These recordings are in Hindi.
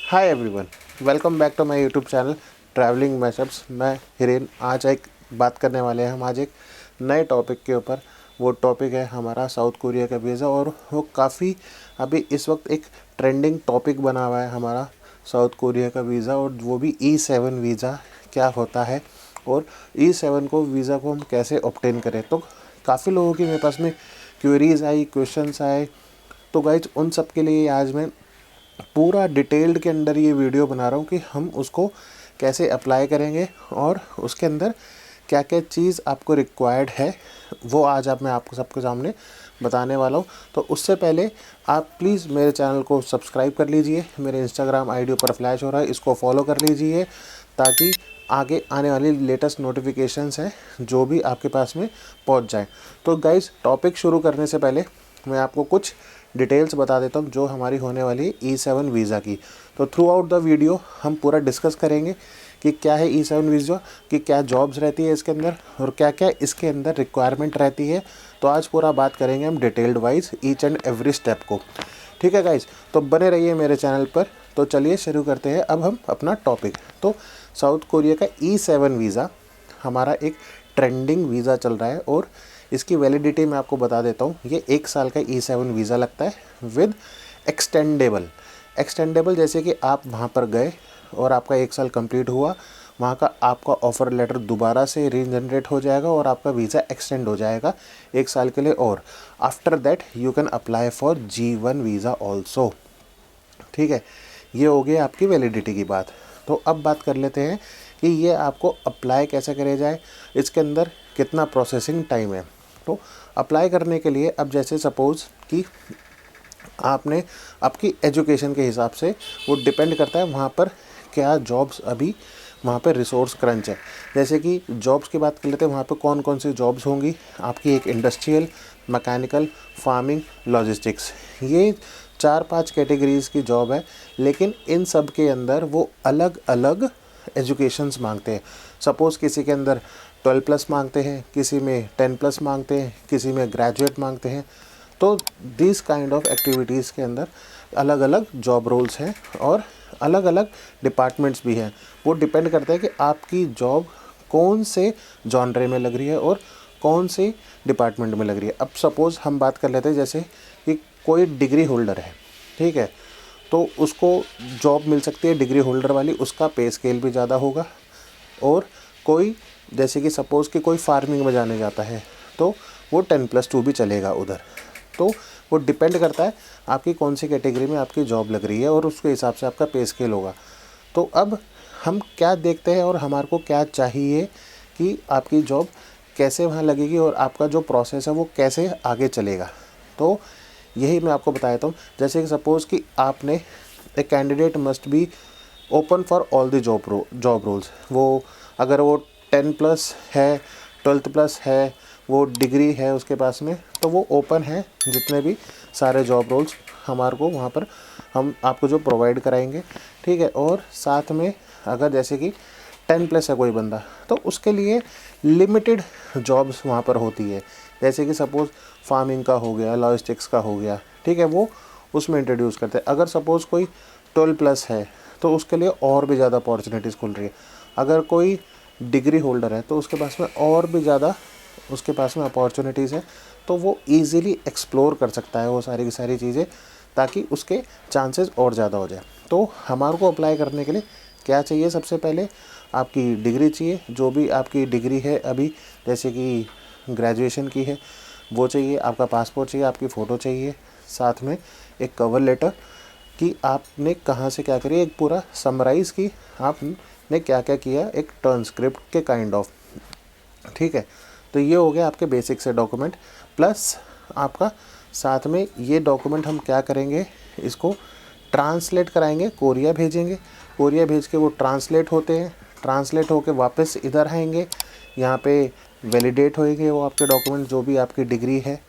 Hi everyone, welcome back to my YouTube channel travelling mashups. मैं हिरेन। आज एक बात करने वाले हैं हम आज एक नए टॉपिक के ऊपर। वो टॉपिक है हमारा साउथ कोरिया का वीज़ा, और वो काफ़ी अभी इस वक्त एक ट्रेंडिंग टॉपिक बना हुआ है हमारा साउथ कोरिया का वीज़ा, और वो भी E7 वीज़ा क्या होता है और E7 को वीज़ा को हम कैसे ऑब्टेन करें। तो काफ़ी लोगों की मेरे पास में क्वेरीज आई, क्वेश्चंस आए। तो गाइज उन सब के लिए आज मैं पूरा डिटेल्ड के अंदर ये वीडियो बना रहा हूँ कि हम उसको कैसे अप्लाई करेंगे और उसके अंदर क्या क्या चीज़ आपको रिक्वायर्ड है, वो आज मैं आपको सबके सामने बताने वाला हूँ। तो उससे पहले आप प्लीज़ मेरे चैनल को सब्सक्राइब कर लीजिए। मेरे इंस्टाग्राम आईडी पर फ्लैश हो रहा है, इसको फॉलो कर लीजिए ताकि आगे आने वाली लेटेस्ट नोटिफिकेशंस हैं जो भी आपके पास में पहुँच जाए। तो गाइज़ टॉपिक शुरू करने से पहले मैं आपको कुछ डिटेल्स बता देता हूँ जो हमारी होने वाली है E7 वीज़ा की। तो थ्रू आउट द वीडियो हम पूरा डिस्कस करेंगे कि क्या है E7 वीज़ा, कि क्या जॉब्स रहती है इसके अंदर और क्या क्या इसके अंदर रिक्वायरमेंट रहती है। तो आज पूरा बात करेंगे हम detailed wise each and every step को। ठीक है गाइज, तो बने रहिए मेरे चैनल पर। तो चलिए शुरू करते हैं अब हम अपना टॉपिक। तो साउथ कोरिया का E7 वीज़ा हमारा एक ट्रेंडिंग वीज़ा चल रहा है, और इसकी वैलिडिटी मैं आपको बता देता हूँ। ये 1 साल का E7 वीज़ा लगता है विद एक्सटेंडेबल जैसे कि आप वहाँ पर गए और आपका 1 साल कंप्लीट हुआ, वहाँ का आपका ऑफ़र लेटर दोबारा से रीजनरेट हो जाएगा और आपका वीज़ा एक्सटेंड हो जाएगा 1 साल के लिए। और after that you can apply for G1 visa also. ठीक है, ये हो गई आपकी वैलिडिटी की बात। तो अब बात कर लेते हैं कि ये आपको अप्लाई कैसे करे जाए, इसके अंदर कितना प्रोसेसिंग टाइम है। तो अप्लाई करने के लिए अब जैसे सपोज़ कि आपने आपकी एजुकेशन के हिसाब से वो डिपेंड करता है वहाँ पर क्या जॉब्स अभी वहाँ पर रिसोर्स क्रंच है। जैसे कि जॉब्स की बात कर लेते हैं, वहाँ पे कौन कौन सी जॉब्स होंगी आपकी। एक इंडस्ट्रियल, मैकेनिकल, फार्मिंग, लॉजिस्टिक्स, ये 4-5 कैटेगरीज़ की जॉब है। लेकिन इन सब के अंदर वो अलग अलग एजुकेशंस मांगते हैं। सपोज़ किसी के अंदर 12+ मांगते हैं, किसी में 10+ मांगते हैं, किसी में ग्रेजुएट मांगते हैं। तो दिस काइंड ऑफ एक्टिविटीज़ के अंदर अलग अलग जॉब रोल्स हैं और अलग अलग डिपार्टमेंट्स भी हैं। वो डिपेंड करता है कि आपकी जॉब कौन से जॉनरे में लग रही है और कौन से डिपार्टमेंट में लग रही है। अब सपोज़ हम बात कर लेते हैं जैसे कि कोई डिग्री होल्डर है, ठीक है, तो उसको जॉब मिल सकती है डिग्री होल्डर वाली, उसका पे स्केल भी ज़्यादा होगा। और कोई जैसे कि सपोज़ कि कोई फार्मिंग में जाने जाता है तो वो 10+2 भी चलेगा उधर। तो वो डिपेंड करता है आपकी कौन सी कैटेगरी में आपकी जॉब लग रही है और उसके हिसाब से आपका पे स्केल होगा। तो अब हम क्या देखते हैं और हमारे को क्या चाहिए कि आपकी जॉब कैसे वहाँ लगेगी और आपका जो प्रोसेस है वो कैसे आगे चलेगा। तो यही मैं आपको बता देता हूँ। जैसे कि सपोज़ कि आपने एक candidate must be open for all the job roles. वो अगर वो 10+ है, 12+ है, वो डिग्री है उसके पास में, तो वो ओपन है जितने भी सारे जॉब रोल्स हमारे को वहाँ पर हम आपको जो प्रोवाइड कराएंगे। ठीक है, और साथ में अगर जैसे कि 10+ है कोई बंदा, तो उसके लिए लिमिटेड जॉब्स वहाँ पर होती है। जैसे कि सपोज़ फार्मिंग का हो गया, लॉजिस्टिक्स का हो गया, ठीक है, वो उसमें इंट्रोड्यूस करते हैं। अगर सपोज़ कोई 12+ है तो उसके लिए और भी ज़्यादा अपॉर्चुनिटीज़ खुल रही है। अगर कोई डिग्री होल्डर है तो उसके पास में और भी ज़्यादा उसके पास में अपॉर्चुनिटीज़ है, तो वो ईज़िली एक्सप्लोर कर सकता है वो सारी की सारी चीज़ें, ताकि उसके चांसेस और ज़्यादा हो जाए। तो हमारे को अप्लाई करने के लिए क्या चाहिए, सबसे पहले आपकी डिग्री चाहिए, जो भी आपकी डिग्री है अभी, जैसे कि ग्रेजुएशन की है वो चाहिए, आपका पासपोर्ट चाहिए, आपकी फ़ोटो चाहिए, साथ में एक कवर लेटर कि आपने कहाँ से क्या करी, एक पूरा समराइज़ की आपने क्या क्या किया, एक ट्रांसक्रिप्ट के काइंड ऑफ। ठीक है, तो ये हो गया आपके बेसिक से डॉक्यूमेंट। प्लस आपका साथ में ये डॉक्यूमेंट हम क्या करेंगे, इसको ट्रांसलेट कराएंगे, कोरिया भेजेंगे। कोरिया भेज के वो ट्रांसलेट होते हैं, ट्रांसलेट होके वापस इधर आएंगे, यहाँ पे वैलिडेट होएंगे वो आपके डॉक्यूमेंट जो भी आपकी डिग्री है।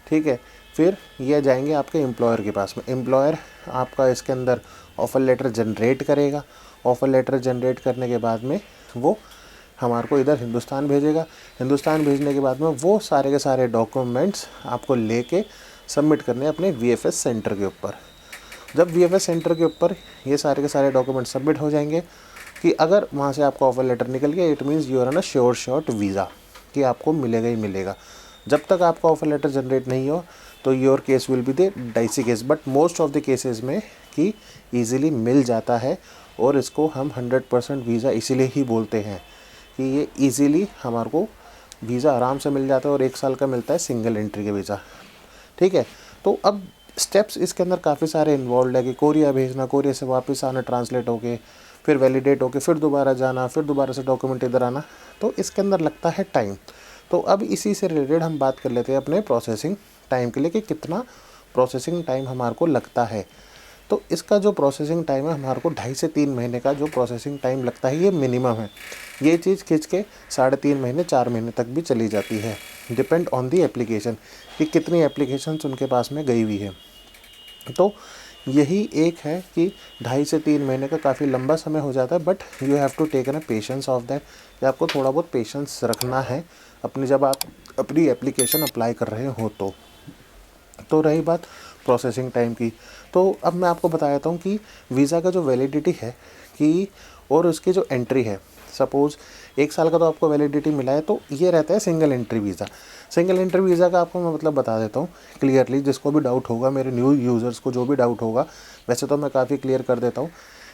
ठीक है, फिर ये जाएंगे आपके एम्प्लॉयर के पास में। एम्प्लॉयर आपका इसके अंदर ऑफ़र लेटर जनरेट करेगा। ऑफ़र लेटर जनरेट करने के बाद में वो हमारे को इधर हिंदुस्तान भेजेगा। हिंदुस्तान भेजने के बाद में वो सारे के सारे डॉक्यूमेंट्स आपको लेके सबमिट करने अपने VFS सेंटर के ऊपर। जब VFS सेंटर के ऊपर ये सारे के सारे डॉक्यूमेंट सबमिट हो जाएंगे कि अगर वहाँ से आपका ऑफर लेटर निकल गया, it means you are on a sure shot visa कि आपको मिलेगा ही मिलेगा। जब तक आपका ऑफर लेटर जनरेट नहीं हो तो your case will be the dicey case, but most of the cases में कि ईज़िली मिल जाता है। और इसको हम 100% वीज़ा इसीलिए ही बोलते हैं कि ये ईज़िली हमारे को वीज़ा आराम से मिल जाता है और 1 साल का मिलता है सिंगल एंट्री के वीज़ा। ठीक है, तो अब स्टेप्स इसके अंदर काफ़ी सारे इन्वॉल्व है कि कोरिया भेजना, कोरिया से वापस आना ट्रांसलेट होके, फिर वैलिडेट होके, फिर दोबारा जाना, फिर दोबारा से डॉक्यूमेंट इधर आना, तो इसके अंदर लगता है टाइम। तो अब इसी से रिलेटेड हम बात कर लेते हैं अपने प्रोसेसिंग टाइम के लिए कि कितना प्रोसेसिंग टाइम हमारे को लगता है। तो इसका जो प्रोसेसिंग टाइम है हमारे को 2.5 से 3 महीने का जो प्रोसेसिंग टाइम लगता है, ये मिनिमम है। ये चीज़ खींच के 3.5 महीने 4 महीने तक भी चली जाती है, डिपेंड ऑन दी एप्लीकेशन कि कितनी एप्लीकेशंस उनके पास में गई हुई है। तो यही एक है कि 2.5 से 3 महीने का काफ़ी लंबा समय हो जाता है, but you have to take an patience of that कि आपको थोड़ा बहुत पेशेंस रखना है अपनी, जब आप अपनी एप्लीकेशन अप्लाई कर रहे हो। तो रही बात प्रोसेसिंग टाइम की, तो अब मैं आपको बता देता हूँ कि वीज़ा का जो वैलिडिटी है कि और उसकी जो एंट्री है, सपोज़ 1 साल का तो आपको वैलिडिटी मिला है, तो ये रहता है single entry visa. Single entry visa का आपको मैं मतलब बता देता हूँ क्लियरली, जिसको भी डाउट होगा, मेरे न्यू यूज़र्स को जो भी डाउट होगा, वैसे तो मैं काफ़ी क्लियर कर देता हूँ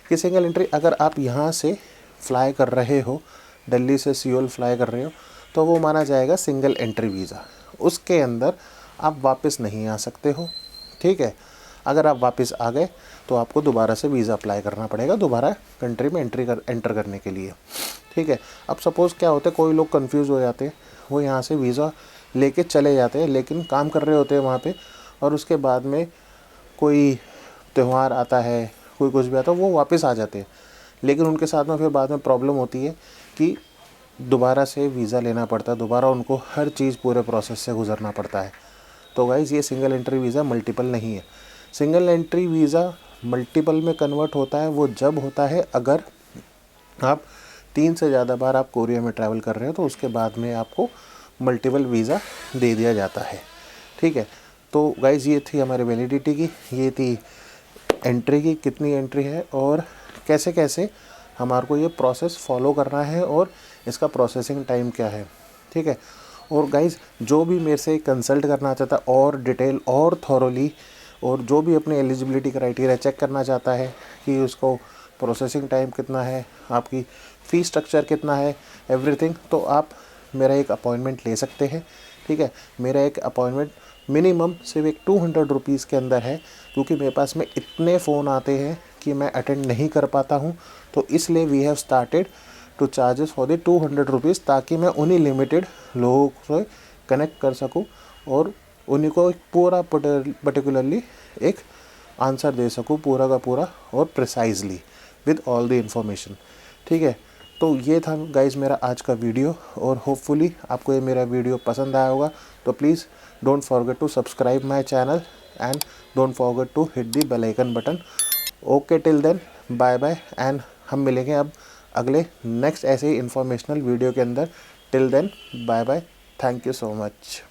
कि सिंगल एंट्री अगर आप यहाँ से फ्लाई कर रहे हो, दिल्ली से सियोल फ्लाई कर रहे हो, तो वो माना जाएगा सिंगल एंट्री वीज़ा। उसके अंदर आप वापस नहीं आ सकते हो। ठीक है, अगर आप वापस आ गए तो आपको दोबारा से वीज़ा अप्लाई करना पड़ेगा दोबारा कंट्री में एंटर करने के लिए। ठीक है, अब सपोज़ क्या होता है, कोई लोग कंफ्यूज हो जाते हैं, वो यहाँ से वीज़ा लेके चले जाते हैं लेकिन काम कर रहे होते हैं वहाँ पे, और उसके बाद में कोई त्यौहार आता है, कोई कुछ भी आता है, वो वापस आ जाते हैं, लेकिन उनके साथ में फिर बाद में प्रॉब्लम होती है कि दोबारा से वीज़ा लेना पड़ता है, दोबारा उनको हर चीज़ पूरे प्रोसेस से गुजरना पड़ता है। तो गाइज़ ये सिंगल एंट्री वीज़ा मल्टीपल नहीं है। सिंगल एंट्री वीज़ा मल्टीपल में कन्वर्ट होता है वो जब होता है अगर आप 3 से ज़्यादा बार आप कोरिया में ट्रैवल कर रहे हो, तो उसके बाद में आपको मल्टीपल वीज़ा दे दिया जाता है। ठीक है, तो गाइज़ ये थी हमारी वैलिडिटी की, ये थी एंट्री की, कितनी एंट्री है और कैसे कैसे हमारे को ये प्रोसेस फॉलो करना है और इसका प्रोसेसिंग टाइम क्या है। ठीक है, और गाइज़ जो भी मेरे से कंसल्ट करना चाहता है और डिटेल और थॉरोली, और जो भी अपनी एलिजिबिलिटी क्राइटेरिया चेक करना चाहता है कि उसको प्रोसेसिंग टाइम कितना है, आपकी फ़ीस स्ट्रक्चर कितना है, एवरीथिंग, तो आप मेरा एक अपॉइंटमेंट ले सकते हैं। ठीक है, मेरा एक अपॉइंटमेंट मिनिमम सिर्फ एक 200 रुपीज़ के अंदर है, क्योंकि मेरे पास में इतने फ़ोन आते हैं कि मैं अटेंड नहीं कर पाता हूँ, तो इसलिए we have started to charges for the 200 rupees, ताकि मैं उन्हीं लिमिटेड लोगों से कनेक्ट कर सकूँ और उन्हीं को एक पूरा पर्टिकुलरली एक आंसर दे सकूँ पूरा का पूरा और precisely with all the information. ठीक है, तो ये था गाइज़ मेरा आज का वीडियो, और होपफुली आपको ये मेरा वीडियो पसंद आया होगा। तो please don't forget to subscribe my channel and don't forget to hit the bell icon button. Okay, till then bye bye, and हम मिलेंगे अब अगले नेक्स्ट ऐसे ही इंफॉर्मेशनल वीडियो के अंदर। Till then bye bye, thank you so much.